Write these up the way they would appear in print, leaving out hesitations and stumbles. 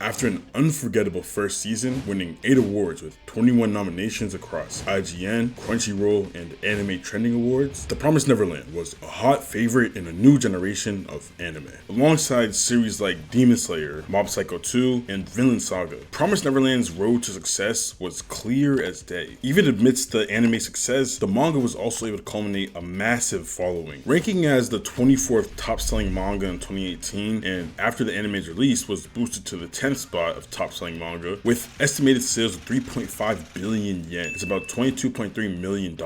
After an unforgettable first season, winning 8 awards with 21 nominations across IGN, Crunchyroll, and Anime Trending Awards, The Promised Neverland was a hot favorite in a new generation of anime. Alongside series like Demon Slayer, Mob Psycho 2, and Vinland Saga, Promised Neverland's road to success was clear as day. Even amidst the anime success, the manga was also able to culminate a massive following, ranking as the 24th top-selling manga in 2018, and after the anime's release was boosted to the 10th spot of top-selling manga with estimated sales of 3.5 billion yen. It's about $22.3 million.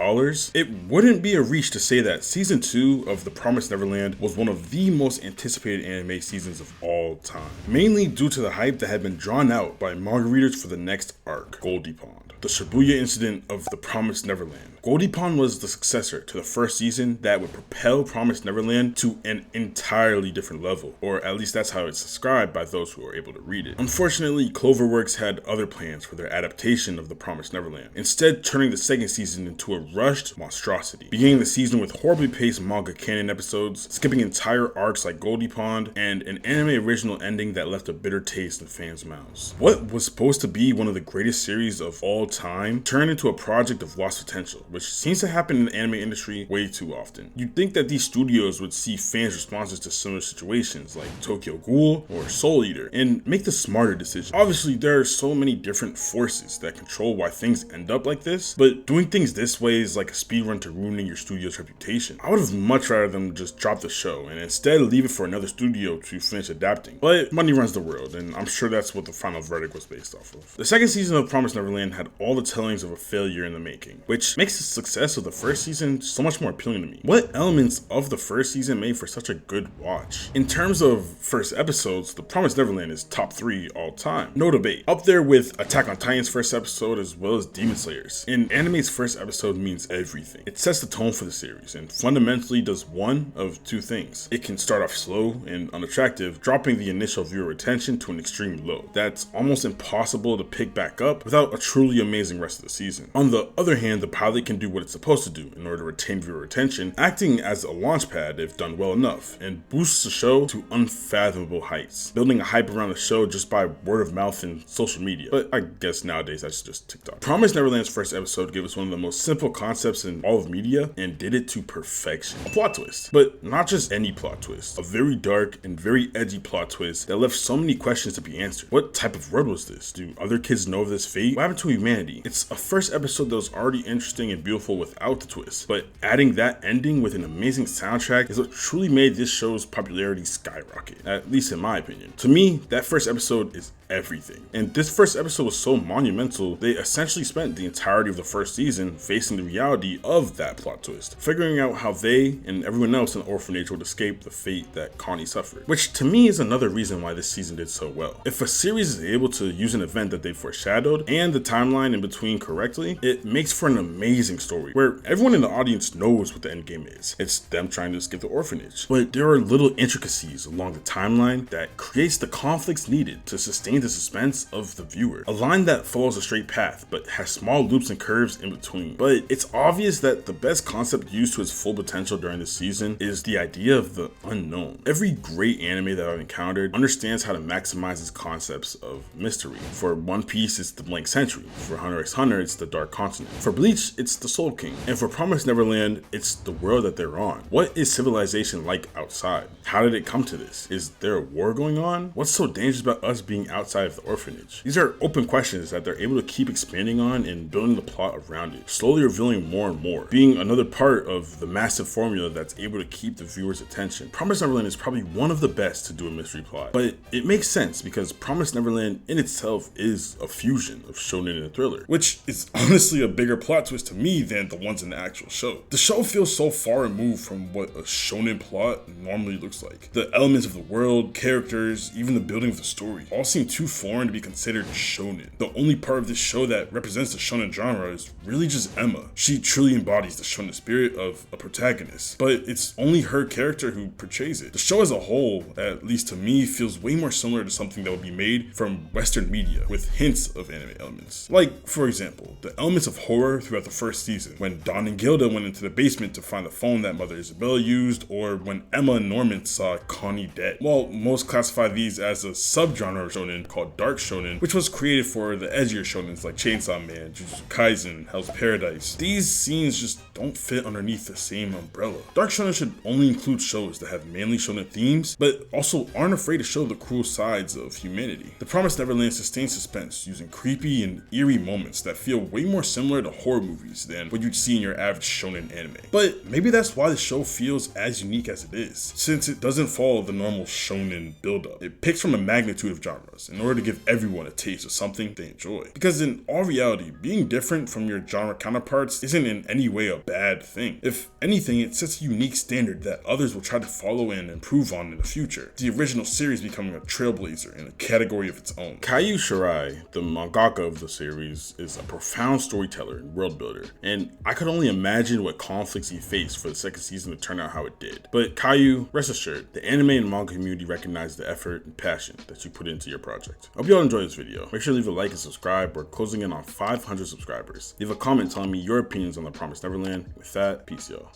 It wouldn't be a reach to say that season 2 of The Promised Neverland was one of the most anticipated anime seasons of all time, mainly due to the hype that had been drawn out by manga readers for the next arc, Goldie Pond, the Shibuya incident of The Promised Neverland. Goldie Pond was the successor to the first season that would propel Promised Neverland to an entirely different level, or at least that's how it's described by those who are able to read it. Unfortunately, Cloverworks had other plans for their adaptation of The Promised Neverland, instead turning the second season into a rushed monstrosity, beginning the season with horribly paced manga canon episodes, skipping entire arcs like Goldie Pond, and an anime original ending that left a bitter taste in fans' mouths. What was supposed to be one of the greatest series of all time turned into a project of lost potential, which seems to happen in the anime industry way too often. You'd think that these studios would see fans' responses to similar situations like Tokyo Ghoul or Soul Eater and make the smarter decision. Obviously, there are so many different forces that control why things end up like this, but doing things this way is like a speedrun to ruining your studio's reputation. I would have much rather them just drop the show and instead leave it for another studio to finish adapting. But money runs the world, and I'm sure that's what the final verdict was based off of. The second season of Promised Neverland had all the tellings of a failure in the making, which makes the success of the first season so much more appealing to me. What elements of the first season made for such a good watch? In terms of first episodes, The Promised Neverland is top 3 all time. No debate. Up there with Attack on Titan's first episode as well as Demon Slayer's. And anime's first episode means everything. It sets the tone for the series and fundamentally does one of two things. It can start off slow and unattractive, dropping the initial viewer attention to an extreme low. That's almost impossible to pick back up without a truly amazing rest of the season. On the other hand, the pilot can do what it's supposed to do in order to retain viewer attention, acting as a launch pad if done well enough, and boosts the show to unfathomable heights, building a hype around the show just by word of mouth and social media. But I guess nowadays that's just TikTok. Promised Neverland's first episode gave us one of the most simple concepts in all of media and did it to perfection. A plot twist, but not just any plot twist. A very dark and very edgy plot twist that left so many questions to be answered. What type of world was this? Do other kids know of this fate? What happened to humanity? It's a first episode that was already interesting and beautiful without the twist, but adding that ending with an amazing soundtrack is what truly made this show's popularity skyrocket, at least in my opinion. To me, that first episode is everything. And this first episode was so monumental, they essentially spent the entirety of the first season facing the reality of that plot twist, figuring out how they and everyone else in the orphanage would escape the fate that Connie suffered, which to me is another reason why this season did so well. If a series is able to use an event that they foreshadowed and the timeline in between correctly, it makes for an amazing story where everyone in the audience knows what the end game is. It's them trying to escape the orphanage. But there are little intricacies along the timeline that creates the conflicts needed to sustain the suspense of the viewer. A line that follows a straight path but has small loops and curves in between. But it's obvious that the best concept used to its full potential during this season is the idea of the unknown. Every great anime that I've encountered understands how to maximize its concepts of mystery. For One Piece, it's the Blank Century. For Hunter x Hunter, it's the Dark Continent. For Bleach, it's the Soul King. And for Promised Neverland, it's the world that they're on. What is civilization like outside? How did it come to this? Is there a war going on? What's so dangerous about us being outside of the orphanage? These are open questions that they're able to keep expanding on and building the plot around it, slowly revealing more and more, being another part of the massive formula that's able to keep the viewer's attention. Promised Neverland is probably one of the best to do a mystery plot, but it makes sense because Promised Neverland in itself is a fusion of shonen and a thriller, which is honestly a bigger plot twist to me than the ones in the actual show. The show feels so far removed from what a shonen plot normally looks like. The elements of the world, characters, even the building of the story all seem too foreign to be considered shonen. The only part of this show that represents the shonen genre is really just Emma. She truly embodies the shonen spirit of a protagonist, but it's only her character who portrays it. The show as a whole, at least to me, feels way more similar to something that would be made from Western media with hints of anime elements. Like, for example, the elements of horror throughout the first first season, when Dawn and Gilda went into the basement to find the phone that Mother Isabella used, or when Emma and Norman saw Connie dead. While most classify these as a subgenre of shonen called dark shonen, which was created for the edgier shonens like Chainsaw Man, Jujutsu Kaisen, Hell's Paradise, these scenes just don't fit underneath the same umbrella. Dark shonen should only include shows that have mainly shonen themes, but also aren't afraid to show the cruel sides of humanity. The Promised Neverland sustains suspense using creepy and eerie moments that feel way more similar to horror movies than what you'd see in your average shonen anime. But maybe that's why the show feels as unique as it is, since it doesn't follow the normal shonen build-up. It picks from a magnitude of genres in order to give everyone a taste of something they enjoy. Because in all reality, being different from your genre counterparts isn't in any way a bad thing. If anything, it sets a unique standard that others will try to follow and improve on in the future. The original series becoming a trailblazer in a category of its own. Kaiu Shirai, the mangaka of the series, is a profound storyteller and world builder, and I could only imagine what conflicts he faced for the second season to turn out how it did. But Kaiu, rest assured, the anime and manga community recognize the effort and passion that you put into your project. I hope you all enjoyed this video. Make sure to leave a like and subscribe. We're closing in on 500 subscribers. Leave a comment telling me your opinions on The Promised Neverland. With that, peace y'all.